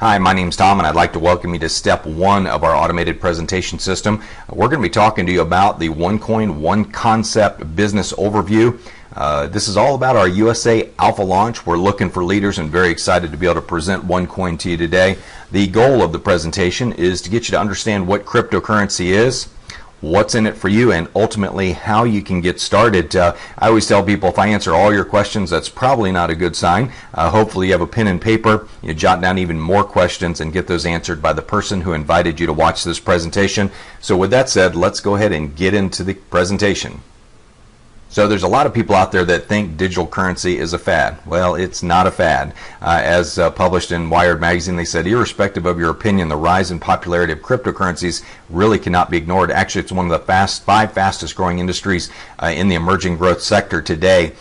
Hi, my name's Tom, and I'd like to welcome you to step one of our automated presentation system. We're going to be talking to you about the OneCoin One Concept business overview. This is all about our USA Alpha launch. We're looking for leaders and very excited to be able to present OneCoin to you today. The goal of the presentation is to get you to understand what cryptocurrency is, what's in it for you, and ultimately how you can get started. I always tell people, if I answer all your questions, that's probably not a good sign. Hopefully you have a pen and paper, you jot down even more questions and get those answered by the person who invited you to watch this presentation. So with that said, let's go ahead and get into the presentation. So there's a lot of people out there that think digital currency is a fad. Well, it's not a fad. As published in Wired magazine, they said, irrespective of your opinion, the rise in popularity of cryptocurrencies really cannot be ignored. Actually, it's one of the five fastest growing industries in the emerging growth sector today.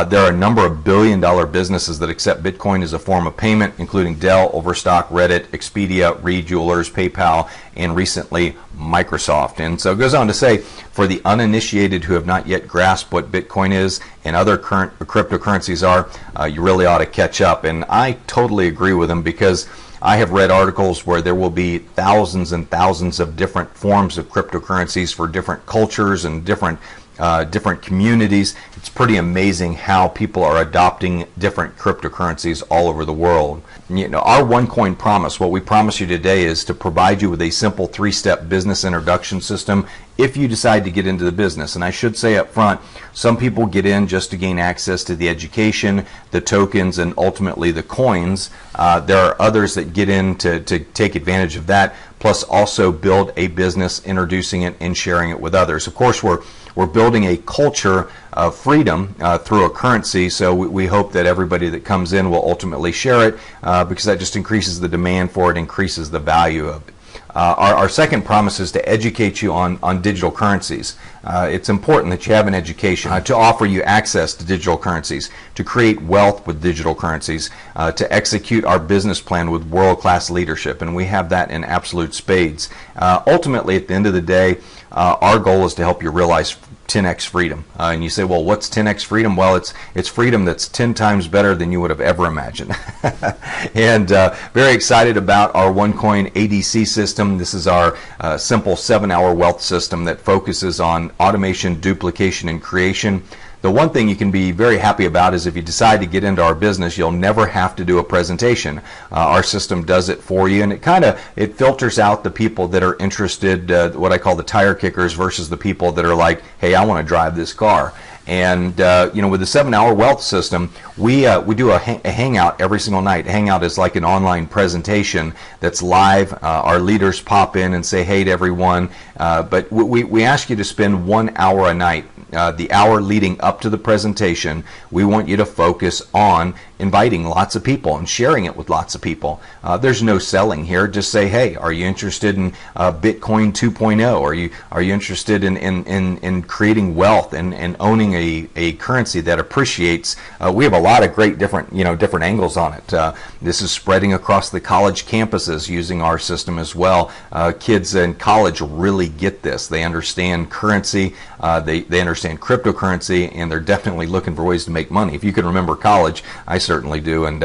There are a number of billion-dollar businesses that accept Bitcoin as a form of payment, including Dell, Overstock, Reddit, Expedia, Reed Jewelers, PayPal, and recently Microsoft. And so it goes on to say, for the uninitiated who have not yet grasped what Bitcoin is and other current cryptocurrencies are, you really ought to catch up. And I totally agree with them, because I have read articles where there will be thousands and thousands of different forms of cryptocurrencies for different cultures and different communities. It's pretty amazing how people are adopting different cryptocurrencies all over the world. You know, our OneCoin promise, what we promise you today, is to provide you with a simple three-step business introduction system if you decide to get into the business. And I should say up front, some people get in just to gain access to the education, the tokens, and ultimately the coins. There are others that get in to take advantage of that, plus also build a business, introducing it and sharing it with others. Of course, we're building a culture of freedom through a currency, so we hope that everybody that comes in will ultimately share it, because that just increases the demand for it, increases the value of it. Our second promise is to educate you on digital currencies. It's important that you have an education to offer you access to digital currencies, to create wealth with digital currencies, to execute our business plan with world-class leadership, and we have that in absolute spades. Ultimately, at the end of the day, our goal is to help you realize 10x freedom. And you say, well, what's 10x freedom? Well, it's freedom that's 10 times better than you would have ever imagined. And very excited about our OneCoin ADC system. This is our simple 7-hour wealth system that focuses on automation, duplication, and creation. The one thing you can be very happy about is if you decide to get into our business, you'll never have to do a presentation. Our system does it for you, and it filters out the people that are interested, what I call the tire kickers, versus the people that are like, hey, I want to drive this car. And you know, with the 7-hour wealth system, we do a hangout every single night. Hangout is like an online presentation that's live. Our leaders pop in and say hey to everyone, but we ask you to spend 1 hour a night. The hour leading up to the presentation, we want you to focus on inviting lots of people and sharing it with lots of people. There's no selling here. Just say, hey, are you interested in Bitcoin 2.0? Are you interested in creating wealth and owning a currency that appreciates? We have a lot of great different angles on it. This is spreading across the college campuses using our system as well. Kids in college really get this. They understand currency. They understand cryptocurrency, and they're definitely looking for ways to make money. If you can remember college, I certainly do, and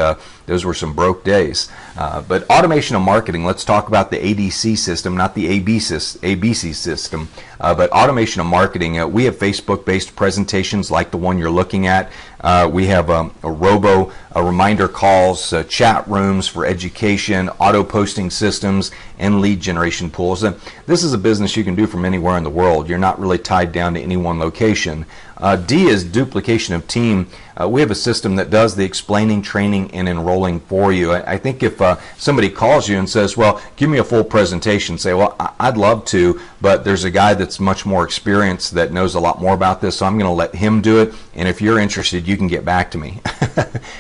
those were some broke days. But automation of marketing, let's talk about the ADC system, not the ABC system, but automation of marketing. We have Facebook-based presentations like the one you're looking at. We have reminder calls, chat rooms for education, auto-posting systems, and lead generation pools. And this is a business you can do from anywhere in the world. You're not really tied down to any one location. D is duplication of team. We have a system that does the explaining, training, and enrolling for you. I think if somebody calls you and says, well, give me a full presentation, say, well, I'd love to, but there's a guy that's much more experienced that knows a lot more about this, so I'm going to let him do it, and if you're interested, you can get back to me.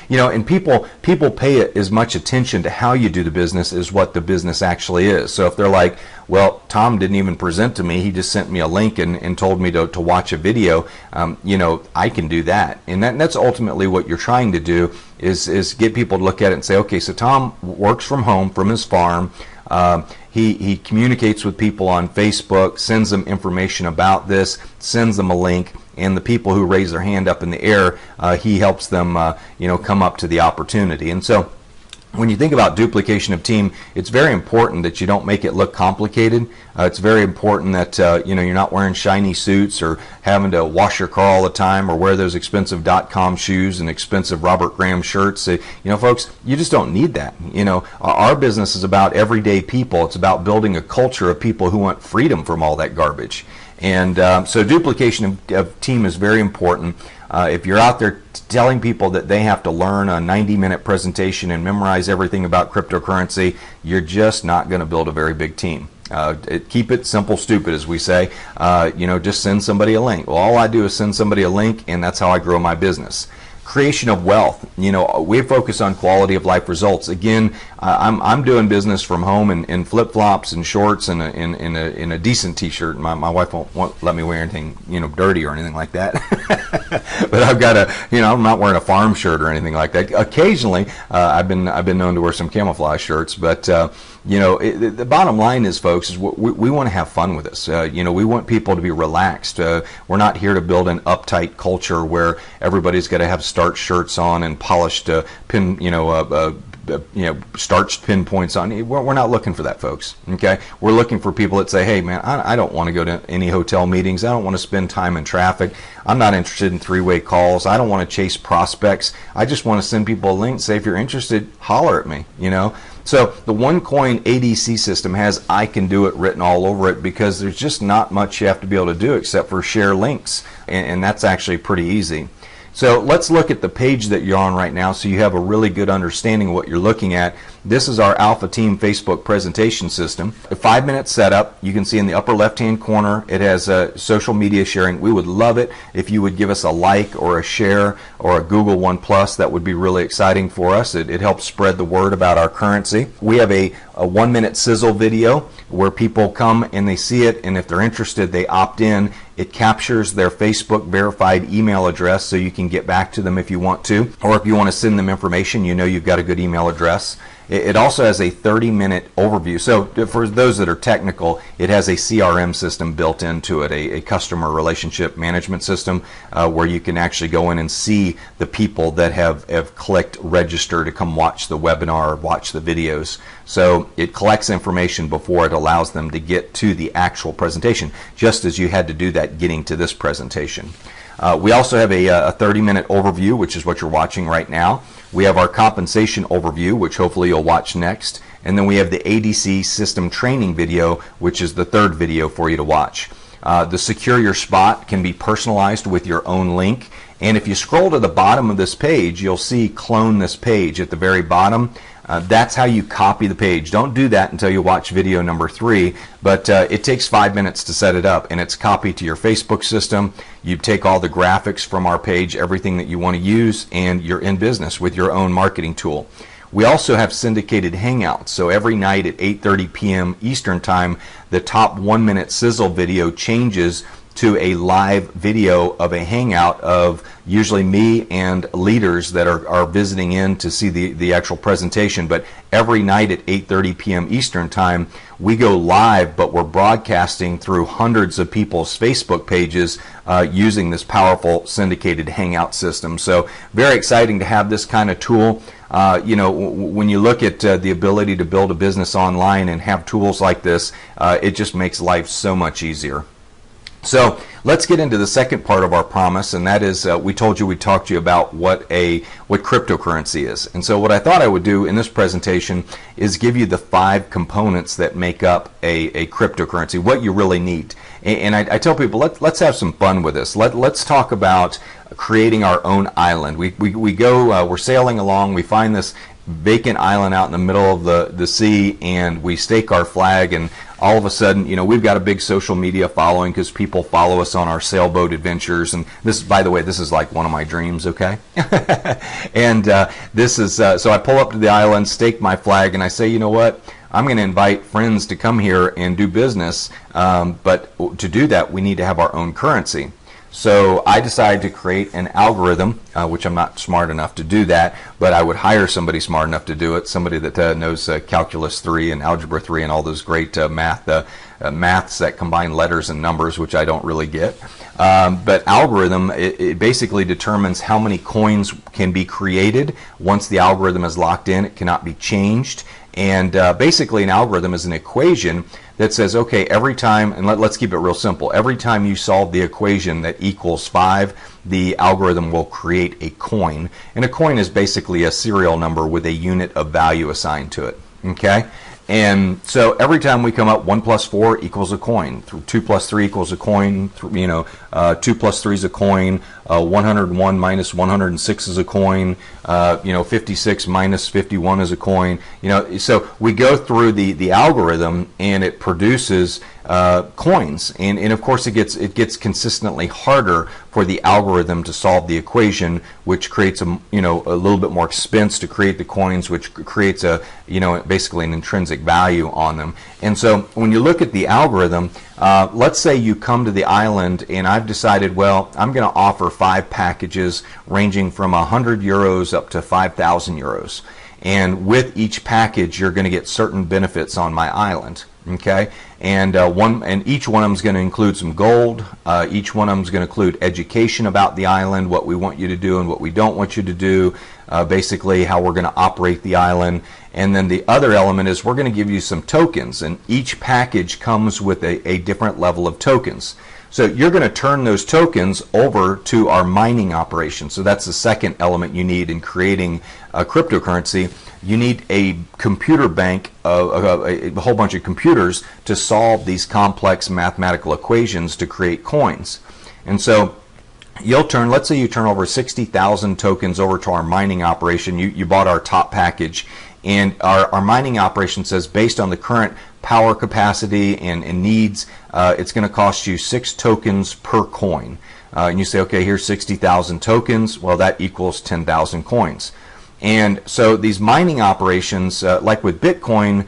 You know, and people pay as much attention to how you do the business as what the business actually is. So if they're like, well, Tom didn't even present to me, he just sent me a link and told me to watch a video, you know, I can do that. And that's ultimately what you're trying to do, is get people to look at it and say, okay, so Tom works from home, from his farm. He communicates with people on Facebook, sends them information about this, sends them a link, and the people who raise their hand up in the air, he helps them, you know, come up to the opportunity. And so When you think about duplication of team, it's very important that you don't make it look complicated. It's very important that you're not wearing shiny suits or having to wash your car all the time or wear those expensive .com shoes and expensive Robert Graham shirts. Folks, you just don't need that. Our business is about everyday people. It's about building a culture of people who want freedom from all that garbage. And so duplication of team is very important. If you're out there telling people that they have to learn a 90-minute presentation and memorize everything about cryptocurrency, you're just not going to build a very big team. Keep it simple, stupid, as we say. Just send somebody a link. Well, all I do is send somebody a link, and that's how I grow my business. Creation of wealth. We focus on quality of life results. Again, I'm doing business from home in flip-flops and shorts and in a decent t-shirt. My wife won't let me wear anything dirty or anything like that. But I've got I'm not wearing a farm shirt or anything like that. Occasionally, I've been known to wear some camouflage shirts, but the bottom line is, folks, is we want to have fun with this. We want people to be relaxed. We're not here to build an uptight culture where everybody's got to have starched shirts on and polished starched pinpoints on. We're not looking for that, folks. Okay, we're looking for people that say, hey man, I don't want to go to any hotel meetings. I don't want to spend time in traffic. I'm not interested in three-way calls. I don't want to chase prospects. I just want to send people a link, say if you're interested, holler at me. So the OneCoin ADC system has I can do it written all over it, because there's just not much you have to be able to do except for share links, and that's actually pretty easy. So let's look at the page that you're on right now so you have a really good understanding of what you're looking at. This is our Alpha Team Facebook presentation system. A 5-minute setup. You can see in the upper left-hand corner it has social media sharing. We would love it if you would give us a like or a share or a Google One Plus. That would be really exciting for us. It helps spread the word about our currency. We have a 1-minute sizzle video where people come and they see it, and if they're interested, they opt in. It captures their Facebook verified email address so you can get back to them if you want to, or if you want to send them information, you've got a good email address. It also has a 30-minute overview. So for those that are technical, it has a CRM system built into it, a customer relationship management system, where you can actually go in and see the people that have clicked register to come watch the webinar or watch the videos. So it collects information before it allows them to get to the actual presentation, just as you had to do that getting to this presentation. We also have a 30-minute overview, which is what you're watching right now. We have our compensation overview, which hopefully you'll watch next. And then we have the ADC system training video, which is the third video for you to watch. The Secure Your Spot can be personalized with your own link. And if you scroll to the bottom of this page, you'll see Clone This Page at the very bottom. That's how you copy the page. Don't do that until you watch video number 3, but it takes 5 minutes to set it up, and it's copied to your Facebook system. You take all the graphics from our page, everything that you want to use, and you're in business with your own marketing tool. We also have syndicated hangouts, so every night at 8:30 p.m. Eastern Time, the top 1-minute sizzle video changes to a live video of a hangout of usually me and leaders that are visiting in to see the actual presentation. But every night at 8:30 p.m. Eastern Time, we go live, but we're broadcasting through hundreds of people's Facebook pages using this powerful syndicated hangout system. So very exciting to have this kind of tool. When you look at the ability to build a business online and have tools like this, it just makes life so much easier. So let's get into the second part of our promise, and that is we told you we'd talk to you about what cryptocurrency is. And so what I thought I would do in this presentation is give you the 5 components that make up a cryptocurrency, what you really need. And I tell people, let's have some fun with this. Let's talk about creating our own island. We go, we're sailing along, we find this vacant island out in the middle of the sea, and we stake our flag, and all of a sudden, we've got a big social media following because people follow us on our sailboat adventures. And this, by the way, this is like one of my dreams, okay? And this is, so I pull up to the island, stake my flag, and I say, you know what? I'm going to invite friends to come here and do business, but to do that, we need to have our own currency. So I decided to create an algorithm which I'm not smart enough to do that, but I would hire somebody smart enough to do it, somebody that knows Calculus 3 and Algebra 3 and all those great maths that combine letters and numbers, which I don't really get. But algorithm, it basically determines how many coins can be created. Once the algorithm is locked in, it cannot be changed. And basically an algorithm is an equation that says, okay, every time, and let's keep it real simple, every time you solve the equation that equals 5, the algorithm will create a coin. And a coin is basically a serial number with a unit of value assigned to it. Okay? And so every time we come up 1 plus 4 equals a coin, 2 plus 3 equals a coin, 2 plus 3 is a coin, 101 minus 106 is a coin, 56 minus 51 is a coin. So we go through the algorithm and it produces coins, and of course it gets consistently harder for the algorithm to solve the equation, which creates a little bit more expense to create the coins, which creates basically an intrinsic value on them. And so when you look at the algorithm, let's say you come to the island and I've decided, well, I'm going to offer 5 packages ranging from 100 euros up to 5,000 euros. And with each package, you're going to get certain benefits on my island. Okay, and each one of them is going to include some gold. Each one of them is going to include education about the island, what we want you to do and what we don't want you to do, basically how we're going to operate the island. And then the other element is we're going to give you some tokens, and each package comes with a different level of tokens. So you're going to turn those tokens over to our mining operation. So that's the second element you need in creating a cryptocurrency. You need a computer bank, a whole bunch of computers to solve these complex mathematical equations to create coins. And so let's say you turn over 60,000 tokens over to our mining operation. You bought our top package, and our mining operation says based on the current power capacity and needs, it's going to cost you 6 tokens per coin. And you say, okay, here's 60,000 tokens. Well, that equals 10,000 coins. And so these mining operations, like with Bitcoin,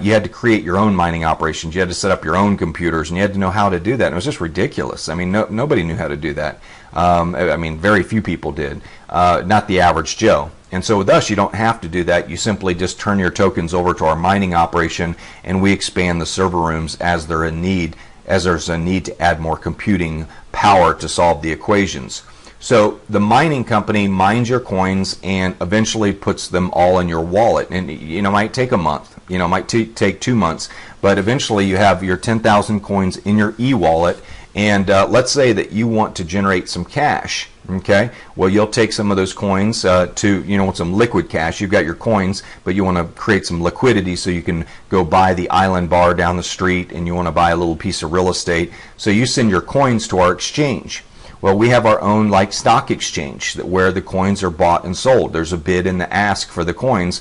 you had to create your own mining operations. You had to set up your own computers, and you had to know how to do that. And it was just ridiculous. I mean, nobody knew how to do that. Very few people did, not the average Joe. And so with us, you don't have to do that. You simply just turn your tokens over to our mining operation, and we expand the server rooms as there's a need to add more computing power to solve the equations. So the mining company mines your coins and eventually puts them all in your wallet. And it might take a month, might take 2 months, but eventually you have your 10,000 coins in your e-wallet. And let's say that you want to generate some cash. Okay, well, you'll take some of those coins want some liquid cash. You've got your coins, but you want to create some liquidity so you can go buy the island bar down the street, and you want to buy a little piece of real estate. So you send your coins to our exchange. Well, we have our own stock exchange where the coins are bought and sold. There's a bid and the ask for the coins,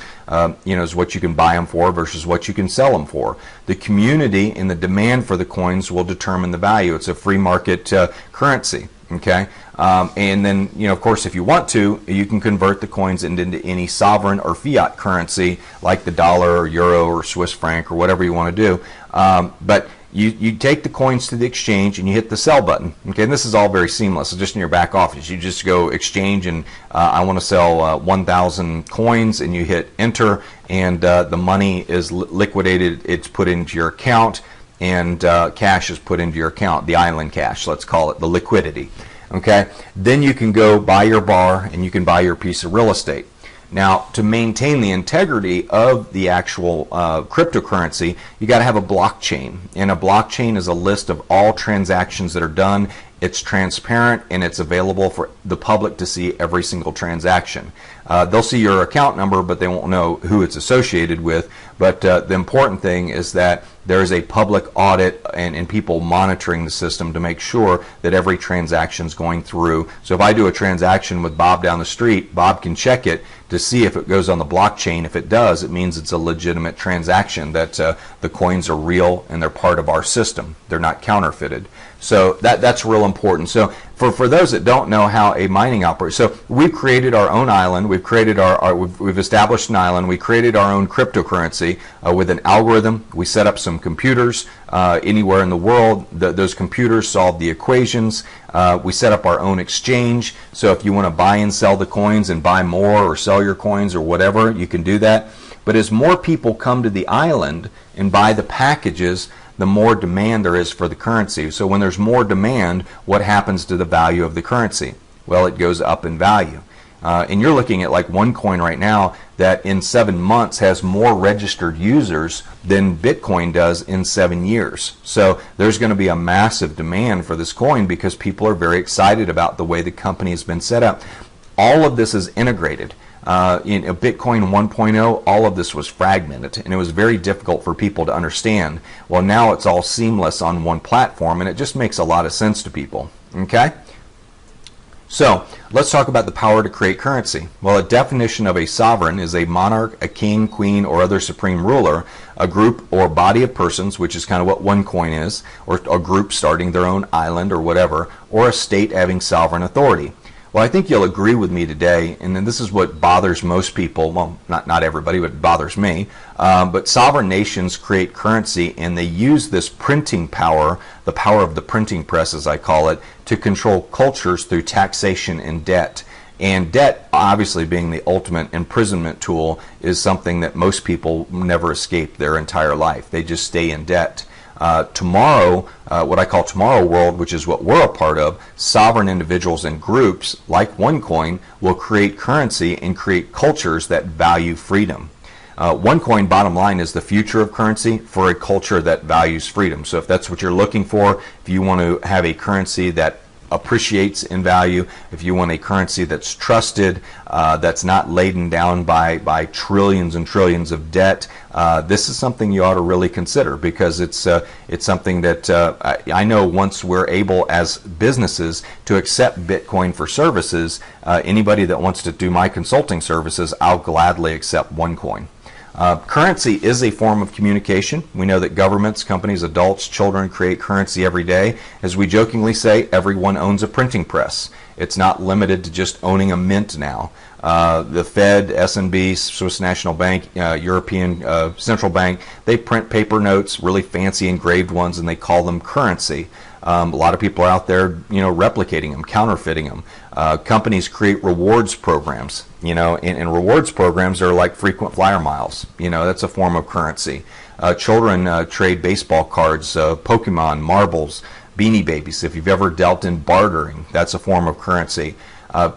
is what you can buy them for versus what you can sell them for. The community and the demand for the coins will determine the value. It's a free market currency. Okay, and then of course, if you want to, you can convert the coins into any sovereign or fiat currency like the dollar or euro or Swiss franc or whatever you want to do. But you take the coins to the exchange and you hit the sell button. Okay, and this is all very seamless. So just in your back office, you just go exchange and I want to sell 1,000 coins, and you hit enter, and the money is liquidated. It's put into your account, and cash is put into your account, the island cash, let's call it, the liquidity. Okay, then you can go buy your bar and you can buy your piece of real estate. Now, to maintain the integrity of the actual cryptocurrency, you got to have a blockchain, and a blockchain is a list of all transactions that are done. It's transparent and it's available for the public to see every single transaction. They'll see your account number, but they won't know who it's associated with. But the important thing is that there is a public audit and people monitoring the system to make sure that every transaction is going through. So if I do a transaction with Bob down the street, Bob can check it to see if it goes on the blockchain. If it does, it means it's a legitimate transaction, that the coins are real and they're part of our system. They're not counterfeited. So that's real important. So for those that don't know how a mining operates, so we've created our own island. We've created we've established an island. We created our own cryptocurrency with an algorithm. We set up some computers anywhere in the world. Those computers solve the equations. We set up our own exchange. So if you want to buy and sell the coins and buy more or sell your coins or whatever, you can do that. But as more people come to the island and buy the packages, the more demand there is for the currency. So when there's more demand, what happens to the value of the currency? Well, it goes up in value. And you're looking at like OneCoin right now that in 7 months has more registered users than Bitcoin does in 7 years. So there's going to be a massive demand for this coin because people are very excited about the way the company has been set up. All of this is integrated. In Bitcoin 1.0, all of this was fragmented, and it was very difficult for people to understand. Well, now it's all seamless on one platform, and it just makes a lot of sense to people. Okay? So, let's talk about the power to create currency. Well, a definition of a sovereign is a monarch, a king, queen, or other supreme ruler, a group or body of persons, which is kind of what OneCoin is, or a group starting their own island or whatever, or a state having sovereign authority. Well, I think you'll agree with me today, and this is what bothers most people, well, not everybody, but it bothers me, but sovereign nations create currency, and they use this printing power, the power of the printing press, as I call it, to control cultures through taxation and debt. And debt, obviously being the ultimate imprisonment tool, is something that most people never escape their entire life. They just stay in debt. Tomorrow, what I call tomorrow world, which is what we're a part of, sovereign individuals and groups like OneCoin will create currency and create cultures that value freedom. OneCoin, bottom line, is the future of currency for a culture that values freedom. So if that's what you're looking for, if you want to have a currency that appreciates in value, if you want a currency that's trusted, that's not laden down by trillions and trillions of debt, this is something you ought to really consider, because it's something that I know once we're able as businesses to accept Bitcoin for services, anybody that wants to do my consulting services, I'll gladly accept OneCoin. Currency is a form of communication. We know that governments, companies, adults, children create currency every day. As we jokingly say, everyone owns a printing press. It's not limited to just owning a mint now. The Fed, S&B, Swiss National Bank, European Central Bank, they print paper notes, really fancy engraved ones, and they call them currency. A lot of people are out there, replicating them, counterfeiting them. Companies create rewards programs, and rewards programs are like frequent flyer miles. That's a form of currency. Children trade baseball cards, Pokemon, marbles, Beanie Babies. If you've ever dealt in bartering, that's a form of currency.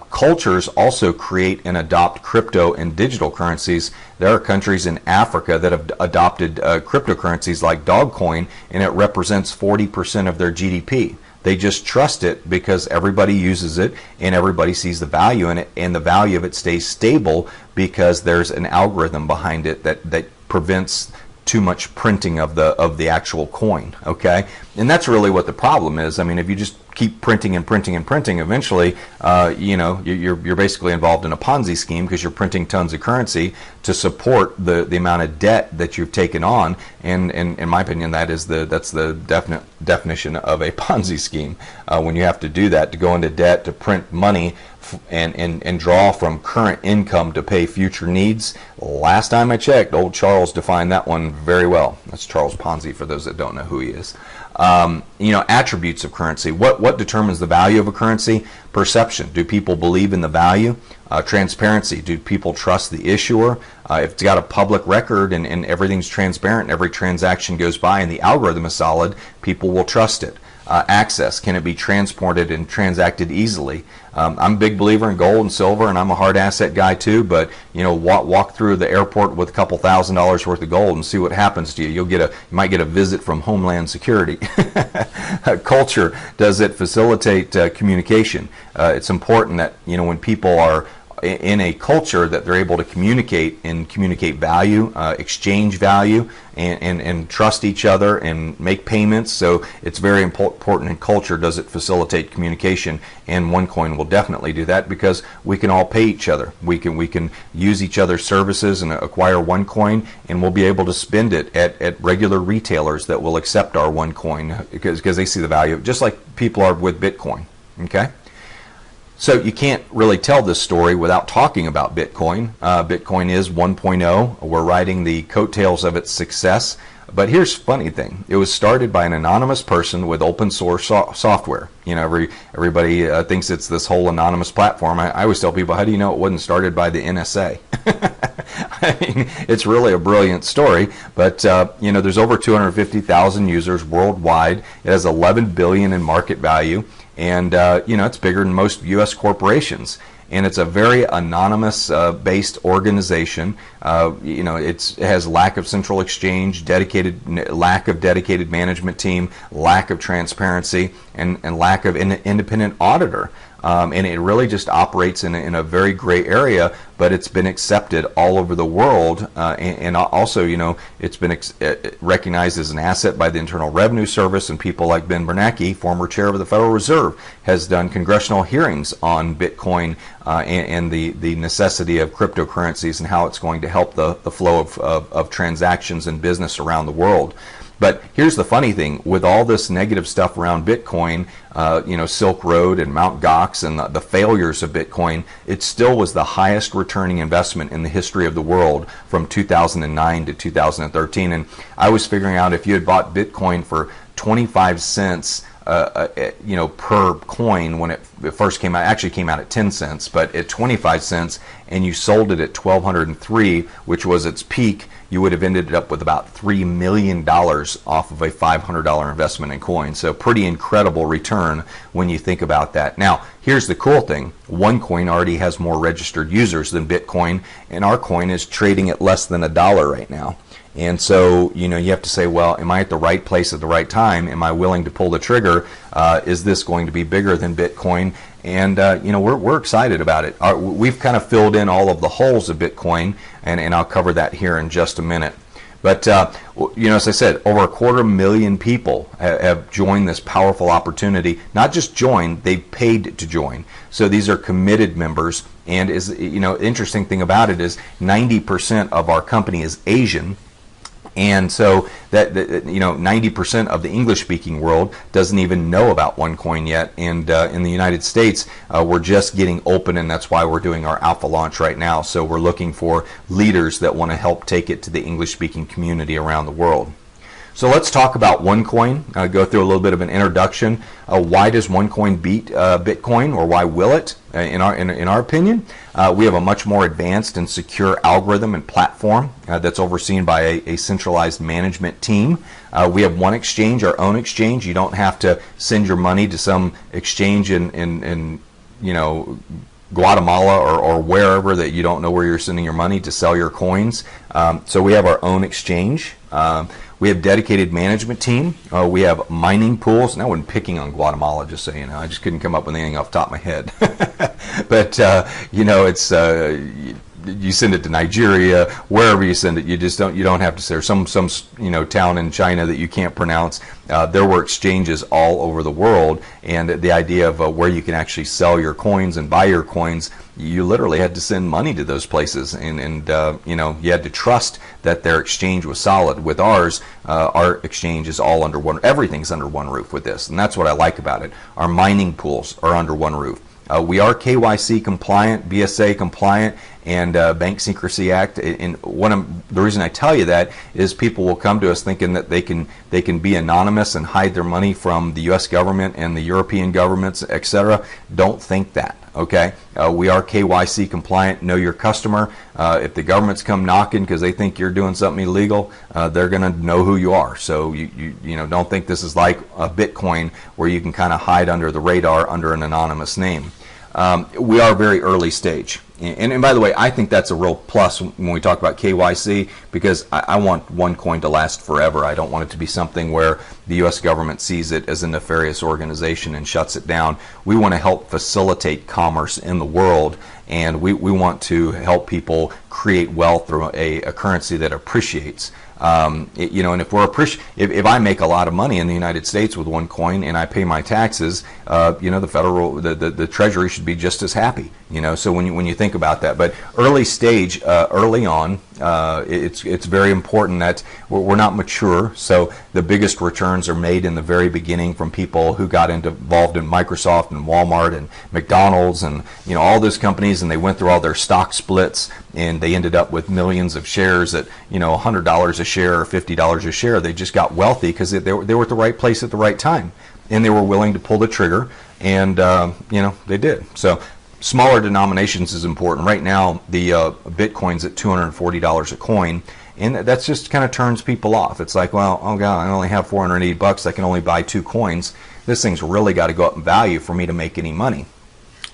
Cultures also create and adopt crypto and digital currencies. There are countries in Africa that have adopted cryptocurrencies like Dogcoin, and it represents 40% of their GDP. They just trust it because everybody uses it and everybody sees the value in it, and the value of it stays stable because there's an algorithm behind it that prevents too much printing of the actual coin. Okay, and that's really what the problem is. I mean, if you just keep printing and printing and printing, eventually, you're basically involved in a Ponzi scheme, because you're printing tons of currency to support the amount of debt that you've taken on. And in my opinion, that's the definite definition of a Ponzi scheme. When you have to do that, to go into debt to print money and draw from current income to pay future needs. Last time I checked, old Charles defined that one very well. That's Charles Ponzi, for those that don't know who he is. Attributes of currency. What determines the value of a currency? Perception. Do people believe in the value? Transparency. Do people trust the issuer? If it's got a public record and everything's transparent, and every transaction goes by and the algorithm is solid, people will trust it. Access. Can it be transported and transacted easily? I'm a big believer in gold and silver, and I'm a hard asset guy too, but walk through the airport with a couple $1,000s worth of gold and see what happens to you. You might get a visit from Homeland Security. Culture. Does it facilitate communication? It's important that when people are in a culture that they're able to communicate value, exchange value, and trust each other and make payments. So it's very important in culture. Does it facilitate communication? And OneCoin will definitely do that, because we can all pay each other. We can use each other's services and acquire OneCoin, and we'll be able to spend it at regular retailers that will accept our OneCoin because they see the value, just like people are with Bitcoin. Okay. So you can't really tell this story without talking about Bitcoin. Bitcoin is 1.0. We're riding the coattails of its success. But here's the funny thing. It was started by an anonymous person with open source software. You know, everybody thinks it's this whole anonymous platform. I always tell people, how do you know it wasn't started by the NSA? I mean, it's really a brilliant story. But, you know, there's over 250,000 users worldwide. It has 11 billion in market value. And, you know, it's bigger than most U.S. corporations. And it's a very anonymous based organization. You know, it has lack of central exchange, lack of dedicated management team, lack of transparency, and lack of independent auditor. And it really just operates in a very gray area, but it's been accepted all over the world. And also, you know, it's been recognized as an asset by the Internal Revenue Service, and people like Ben Bernanke, former chair of the Federal Reserve, has done congressional hearings on Bitcoin and the necessity of cryptocurrencies and how it's going to help the flow of transactions and business around the world. But here's the funny thing: with all this negative stuff around Bitcoin, you know, Silk Road and Mt. Gox and the failures of Bitcoin, it still was the highest returning investment in the history of the world from 2009 to 2013. And I was figuring out, if you had bought Bitcoin for 25 cents, you know, per coin when it first came out, actually came out at 10 cents, but at 25 cents, and you sold it at 1,203, which was its peak, you would have ended up with about $3 million off of a $500 investment in coin. So pretty incredible return when you think about that. Now, here's the cool thing. OneCoin already has more registered users than Bitcoin, and our coin is trading at less than $1 right now. And so, you know, you have to say, well, am I at the right place at the right time? Am I willing to pull the trigger? Is this going to be bigger than Bitcoin? And, you know, we're excited about it. We've kind of filled in all of the holes of Bitcoin, and I'll cover that here in just a minute. But, you know, as I said, over 250,000 people have joined this powerful opportunity. Not just joined, they've paid to join. So these are committed members. And, you know, interesting thing about it is 90% of our company is Asian. And so that you know, 90% of the English-speaking world doesn't even know about OneCoin yet. And in the United States, we're just getting open, and that's why we're doing our alpha launch right now. So we're looking for leaders that want to help take it to the English-speaking community around the world. So let's talk about OneCoin. Go through a little bit of an introduction. Why does OneCoin beat Bitcoin, or why will it? In our opinion, we have a much more advanced and secure algorithm and platform that's overseen by a centralized management team. We have one exchange, our own exchange. You don't have to send your money to some exchange in you know, Guatemala or wherever that you don't know where you're sending your money to sell your coins. So we have our own exchange. We have dedicated management team. We have mining pools. Now, I wasn't picking on Guatemala, just so you know. I just couldn't come up with anything off the top of my head. But, you know, it's you send it to Nigeria, wherever you send it. You don't have to say, or some you know, town in China that you can't pronounce. There were exchanges all over the world, and the idea of where you can actually sell your coins and buy your coins, you literally had to send money to those places, and you know, you had to trust that their exchange was solid. With ours, our exchange is all under one. Everything's under one roof with this, and that's what I like about it. Our mining pools are under one roof. We are KYC compliant, BSA compliant, and Bank Secrecy Act. And the reason I tell you that is people will come to us thinking that they can be anonymous and hide their money from the U.S. government and the European governments, etc. Don't think that. Okay, we are KYC compliant. Know your customer. If the governments come knocking because they think you're doing something illegal, they're going to know who you are. So you know, don't think this is like a Bitcoin where you can kind of hide under the radar under an anonymous name. We are very early stage. And by the way, I think that's a real plus when we talk about KYC, because I want OneCoin to last forever. I don't want it to be something where the U.S. government sees it as a nefarious organization and shuts it down. We want to help facilitate commerce in the world, and we want to help people create wealth through a currency that appreciates. And if if I make a lot of money in the United States with OneCoin and I pay my taxes, the Treasury should be just as happy. So when you think about that, but early on, it's very important that we're not mature. So the biggest returns are made in the very beginning from people who got involved in Microsoft and Walmart and McDonald's and all those companies, and they went through all their stock splits and they ended up with millions of shares at $100 a share or $50 a share. They just got wealthy because they were at the right place at the right time, and they were willing to pull the trigger, and they did. So smaller denominations is important. Right now, the Bitcoin's at $240 a coin, and that just kind of turns people off. It's like, well, oh God, I only have $480. I can only buy 2 coins. This thing's really got to go up in value for me to make any money.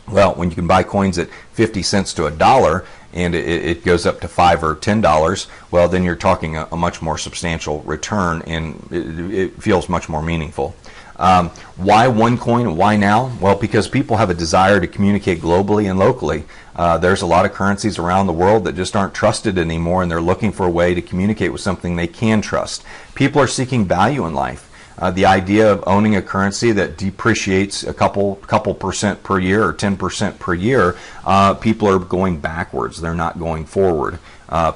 Well, when you can buy coins at 50 cents to $1 and it goes up to $5 or $10, well, then you're talking a much more substantial return, and it feels much more meaningful. Why OneCoin? Why now? Well, because people have a desire to communicate globally and locally. There's a lot of currencies around the world that just aren't trusted anymore, and they're looking for a way to communicate with something they can trust. People are seeking value in life. The idea of owning a currency that depreciates a couple percent per year or 10% per year, people are going backwards. They're not going forward.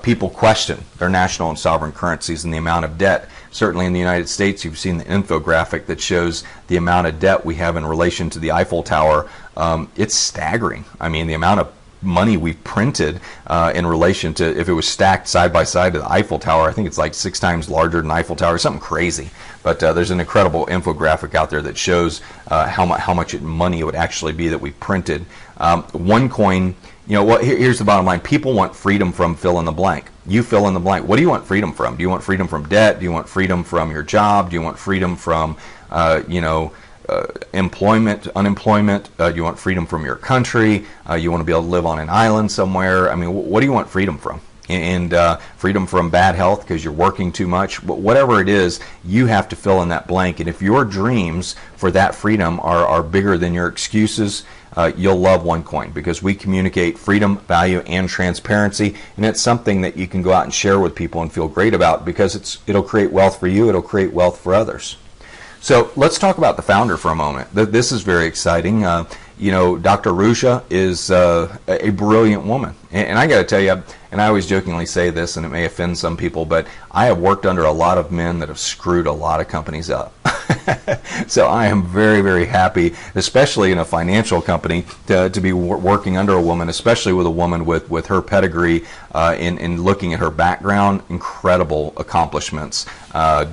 People question their national and sovereign currencies and the amount of debt. Certainly in the United States, you've seen the infographic that shows the amount of debt we have in relation to the Eiffel Tower. It's staggering. I mean, the amount of money we've printed in relation to, if it was stacked side by side to the Eiffel Tower, I think it's like 6 times larger than the Eiffel Tower, something crazy. But there's an incredible infographic out there that shows how much money it would actually be that we printed. OneCoin, here's the bottom line. People want freedom from fill in the blank. You fill in the blank. What do you want freedom from? Do you want freedom from debt? Do you want freedom from your job? Do you want freedom from, employment, unemployment? Do you want freedom from your country? You want to be able to live on an island somewhere? I mean, what do you want freedom from? And freedom from bad health because you're working too much. But whatever it is, you have to fill in that blank. And if your dreams for that freedom are bigger than your excuses, you'll love OneCoin, because we communicate freedom, value, and transparency, and it's something that you can go out and share with people and feel great about, because it'll create wealth for you, it'll create wealth for others. So let's talk about the founder for a moment. This is very exciting. Dr. Ruja is a brilliant woman, and I got to tell you, and I always jokingly say this, and it may offend some people, but I have worked under a lot of men that have screwed a lot of companies up. So I am very, very happy, especially in a financial company, to be working under a woman, especially with a woman with her pedigree, in looking at her background. Incredible accomplishments.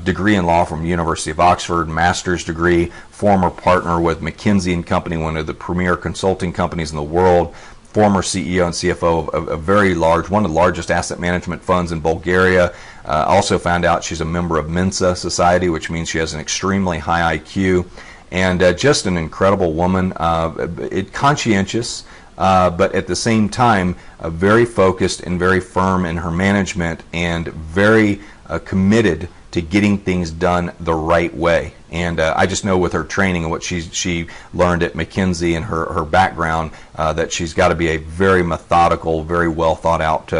Degree in law from the University of Oxford, master's degree, former partner with McKinsey & Company, one of the premier consulting companies in the world, former CEO and CFO of a very large, one of the largest asset management funds in Bulgaria. Also found out she's a member of Mensa Society, which means she has an extremely high IQ, and just an incredible woman, conscientious, but at the same time very focused and very firm in her management, and very committed to getting things done the right way. And I just know with her training and what she learned at McKinsey and her background, that she's got to be a very methodical, very well thought out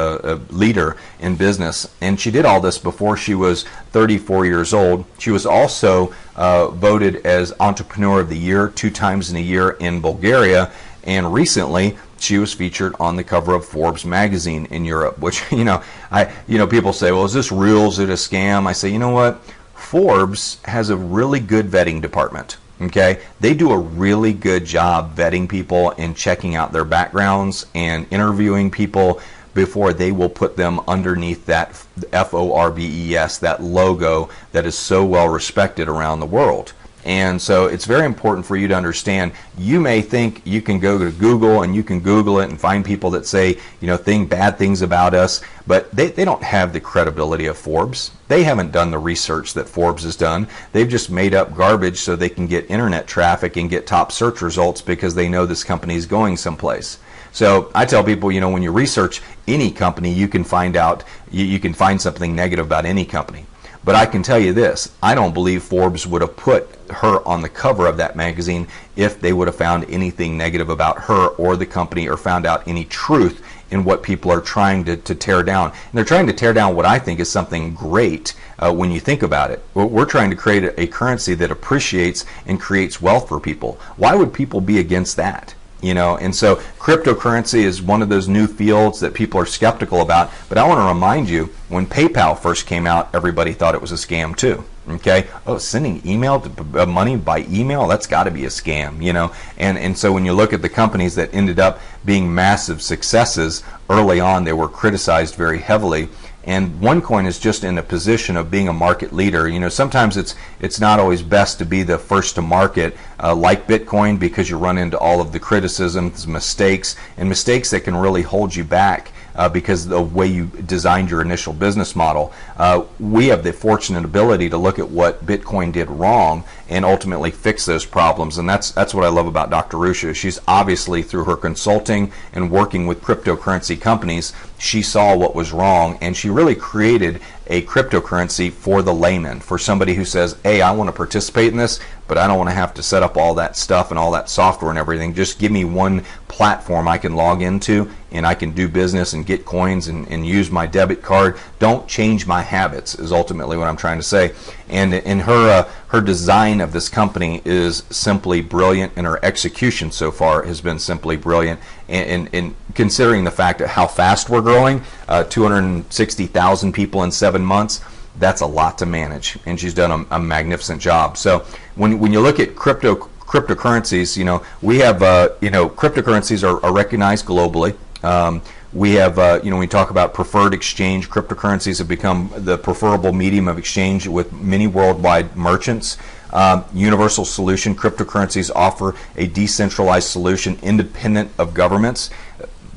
leader in business. And she did all this before she was 34 years old. She was also voted as Entrepreneur of the Year 2 times in a year in Bulgaria. And recently, she was featured on the cover of Forbes magazine in Europe, which, people say, well, is this real? Is it a scam? I say, you know what? Forbes has a really good vetting department. Okay, they do a really good job vetting people and checking out their backgrounds and interviewing people before they will put them underneath that FORBES, that logo that is so well respected around the world. And so it's very important for you to understand. You may think you can go to Google and you can Google it and find people that say, bad things about us, but they don't have the credibility of Forbes. They haven't done the research that Forbes has done. They've just made up garbage so they can get internet traffic and get top search results because they know this company is going someplace. So I tell people, you know, when you research any company, you can find out, you can find something negative about any company. But I can tell you this, I don't believe Forbes would have put her on the cover of that magazine if they would have found anything negative about her or the company, or found out any truth in what people are trying to tear down. And they're trying to tear down what I think is something great when you think about it. We're trying to create a currency that appreciates and creates wealth for people. Why would people be against that? You know, and so cryptocurrency is one of those new fields that people are skeptical about. But I want to remind you, when PayPal first came out, everybody thought it was a scam too. Okay, oh, sending email to money by email, that's got to be a scam, you know. And so when you look at the companies that ended up being massive successes early on, they were criticized very heavily. And OneCoin is just in a position of being a market leader. You know, sometimes it's not always best to be the first to market, like Bitcoin, because you run into all of the criticisms, mistakes that can really hold you back because of the way you designed your initial business model. We have the fortunate ability to look at what Bitcoin did wrong and ultimately fix those problems. And that's what I love about Dr. Ruja. She's obviously, through her consulting and working with cryptocurrency companies, she saw what was wrong, and she really created a cryptocurrency for the layman, for somebody who says, hey, I want to participate in this, but I don't want to have to set up all that stuff and all that software and everything. Just give me one platform I can log into, and I can do business and get coins and use my debit card. Don't change my habits is ultimately what I'm trying to say. And in her design of this company is simply brilliant, and her execution so far has been simply brilliant. And considering the fact of how fast we're growing, 260,000 people in 7 months, that's a lot to manage, and she's done a magnificent job. So when you look at cryptocurrencies, you know, we have you know, cryptocurrencies are recognized globally. We have, you know, when we talk about preferred exchange, cryptocurrencies have become the preferable medium of exchange with many worldwide merchants. Universal solution, cryptocurrencies offer a decentralized solution independent of governments.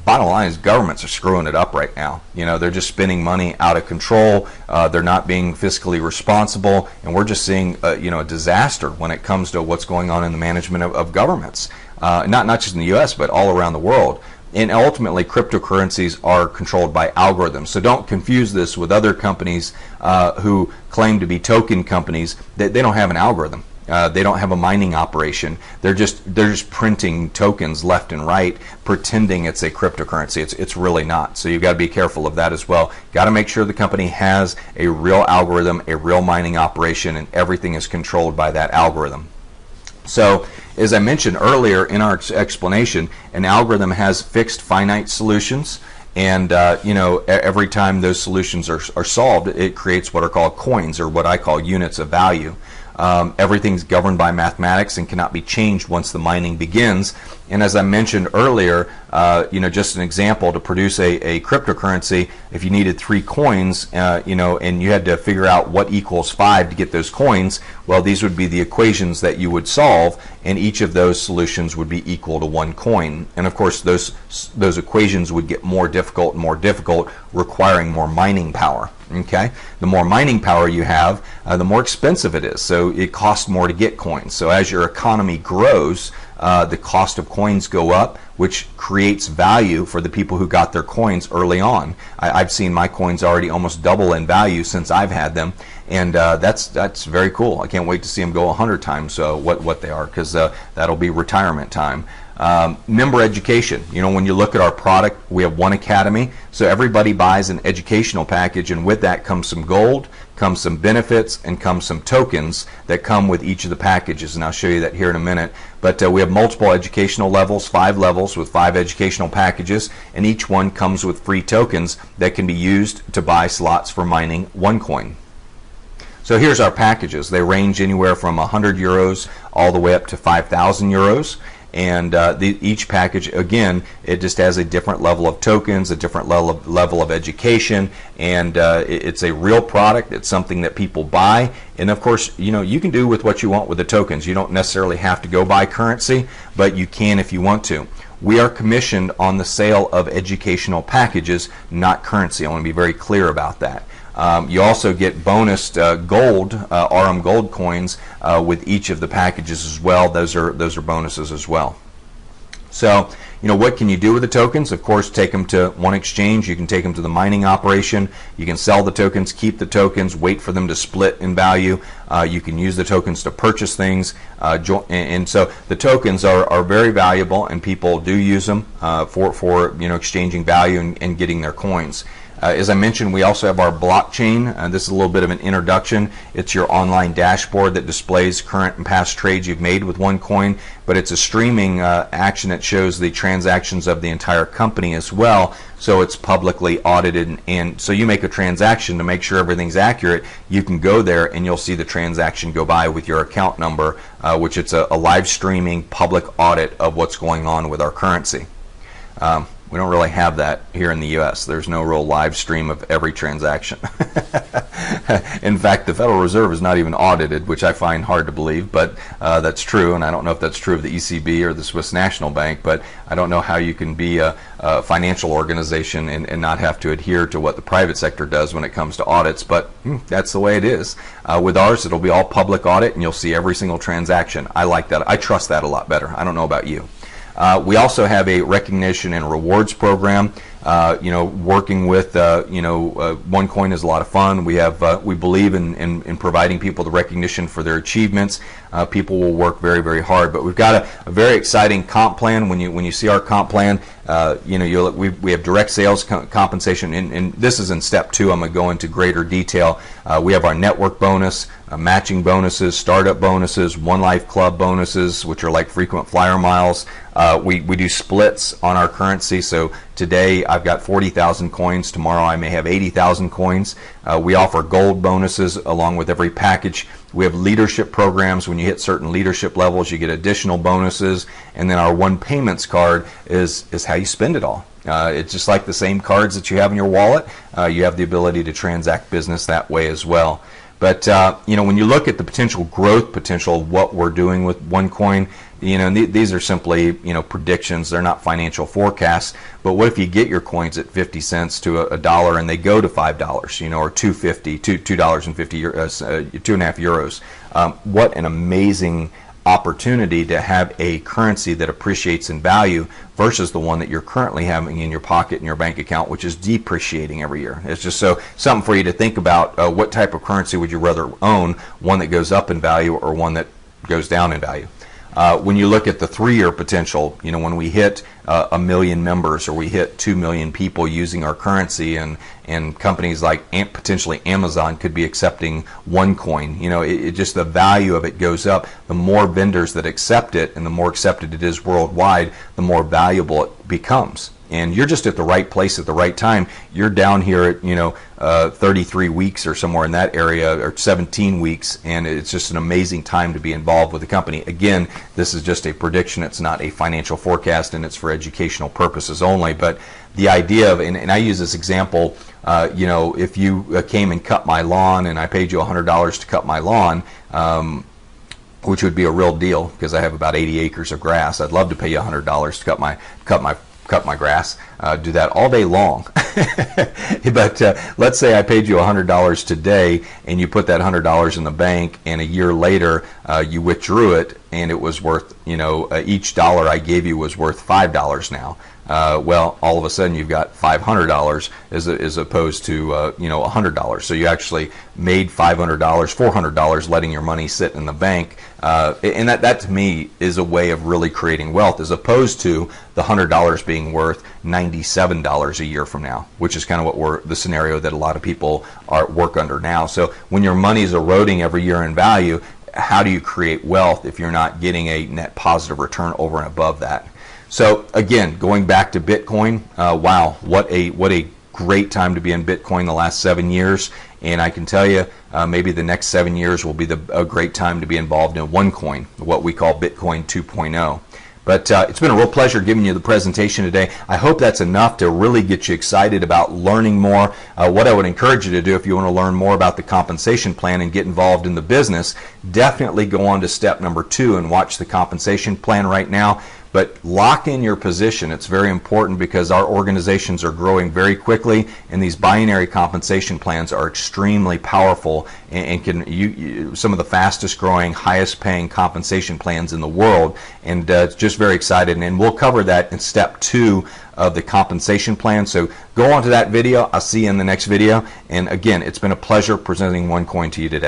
Bottom line is governments are screwing it up right now. You know, they're just spending money out of control. They're not being fiscally responsible, and we're just seeing you know, a disaster when it comes to what's going on in the management of governments. Not just in the U.S., but all around the world. And ultimately, cryptocurrencies are controlled by algorithms. So don't confuse this with other companies who claim to be token companies. They don't have an algorithm. They don't have a mining operation. They're just printing tokens left and right, pretending it's a cryptocurrency. It's really not. So you've got to be careful of that as well. Got to make sure the company has a real algorithm, a real mining operation, and everything is controlled by that algorithm. So, as I mentioned earlier in our explanation, an algorithm has fixed finite solutions, and you know, every time those solutions are solved, it creates what are called coins, or what I call units of value. Everything's governed by mathematics and cannot be changed once the mining begins. And as I mentioned earlier, you know, just an example, to produce a cryptocurrency, if you needed 3 coins, you know, and you had to figure out what equals 5 to get those coins, well, these would be the equations that you would solve, and each of those solutions would be equal to 1 coin. And of course, those equations would get more difficult and more difficult, requiring more mining power. Okay, the more mining power you have, the more expensive it is. So it costs more to get coins. So as your economy grows, the cost of coins go up, which creates value for the people who got their coins early on. I've seen my coins already almost double in value since I've had them, and that's very cool. I can't wait to see them go 100 times what they are, because that'll be retirement time. Member education. You know, when you look at our product, we have one academy, so everybody buys an educational package, and with that comes some gold, comes some benefits, and comes some tokens that come with each of the packages, and I'll show you that here in a minute. But we have multiple educational levels, 5 levels with 5 educational packages, and each one comes with free tokens that can be used to buy slots for mining OneCoin. So here's our packages. They range anywhere from 100 euros all the way up to 5,000 euros. And each package, again, it just has a different level of tokens, a different level of education, and it's a real product. It's something that people buy, and of course, you know, you can do with what you want with the tokens. You don't necessarily have to go buy currency, but you can if you want to. We are commissioned on the sale of educational packages, not currency. I want to be very clear about that. You also get bonused gold, RM gold coins with each of the packages as well. Those are bonuses as well. So what can you do with the tokens? Of course, take them to one exchange. You can take them to the mining operation. You can sell the tokens, keep the tokens, wait for them to split in value. You can use the tokens to purchase things. And so the tokens are very valuable, and people do use them for exchanging value and getting their coins. As I mentioned, we also have our blockchain. This is a little bit of an introduction. It's your online dashboard that displays current and past trades you've made with OneCoin, but it's a streaming action that shows the transactions of the entire company as well, so it's publicly audited. And so you make a transaction to make sure everything's accurate, you can go there and you'll see the transaction go by with your account number, which it's a live streaming public audit of what's going on with our currency. We don't really have that here in the U.S. There's no real live stream of every transaction. In fact, the Federal Reserve is not even audited, which I find hard to believe, but that's true. And I don't know if that's true of the ECB or the Swiss National Bank, but I don't know how you can be a financial organization and not have to adhere to what the private sector does when it comes to audits, but that's the way it is. With ours, it'll be all public audit, and you'll see every single transaction. I like that. I trust that a lot better. I don't know about you. We also have a recognition and rewards program. Working with OneCoin is a lot of fun. We believe in providing people the recognition for their achievements. People will work very, very hard, but we've got a very exciting comp plan. When you see our comp plan, we have direct sales compensation, and this is in step 2. I'm going to go into greater detail. We have our network bonus, matching bonuses, startup bonuses, One Life Club bonuses, which are like frequent flyer miles. We do splits on our currency. So today I've got 40,000 coins. Tomorrow I may have 80,000 coins. We offer gold bonuses along with every package. We have leadership programs. When you hit certain leadership levels, you get additional bonuses. And then our One Payments card is how you spend it all. It's just like the same cards that you have in your wallet. You have the ability to transact business that way as well. But when you look at the potential growth potential of what we're doing with OneCoin, these are simply predictions. They're not financial forecasts. But what if you get your coins at 50 cents to a dollar and they go to $5, or $2.50, €2.50, 2.5 euros? What an amazing opportunity to have a currency that appreciates in value versus the one that you're currently having in your pocket in your bank account, which is depreciating every year. It's just something for you to think about. What type of currency would you rather own? One that goes up in value or one that goes down in value? When you look at the 3-year potential, when we hit 1 million members or we hit 2 million people using our currency, and companies like potentially Amazon could be accepting OneCoin, it just the value of it goes up. The more vendors that accept it and the more accepted it is worldwide, the more valuable it becomes. And you're just at the right place at the right time. You're down here at 33 weeks or somewhere in that area, or 17 weeks, and it's just an amazing time to be involved with the company. Again, this is just a prediction. It's not a financial forecast, and it's for educational purposes only. But the idea of, and I use this example, if you came and cut my lawn and I paid you $100 to cut my lawn, which would be a real deal because I have about 80 acres of grass. I'd love to pay you $100 to cut my grass, do that all day long. But let's say I paid you $100 today and you put that $100 in the bank, and a year later you withdrew it and it was worth, each dollar I gave you was worth $5 now. Well, all of a sudden you've got $500 as opposed to $100. So you actually made $500, $400 letting your money sit in the bank, and that to me is a way of really creating wealth, as opposed to the $100 being worth $97 a year from now, which is kind of the scenario that a lot of people work under now. So when your money is eroding every year in value, how do you create wealth if you're not getting a net positive return over and above that? So again, going back to Bitcoin, wow, what a great time to be in Bitcoin the last 7 years. And I can tell you, maybe the next 7 years will be a great time to be involved in OneCoin, what we call Bitcoin 2.0. But it's been a real pleasure giving you the presentation today. I hope that's enough to really get you excited about learning more. What I would encourage you to do, if you want to learn more about the compensation plan and get involved in the business, definitely go on to step number 2 and watch the compensation plan right now. but lock in your position. It's very important because our organizations are growing very quickly, and these binary compensation plans are extremely powerful and can some of the fastest growing, highest paying compensation plans in the world. And it's just very exciting, and we'll cover that in step 2 of the compensation plan. So go on to that video. I'll see you in the next video. And again, it's been a pleasure presenting OneCoin to you today.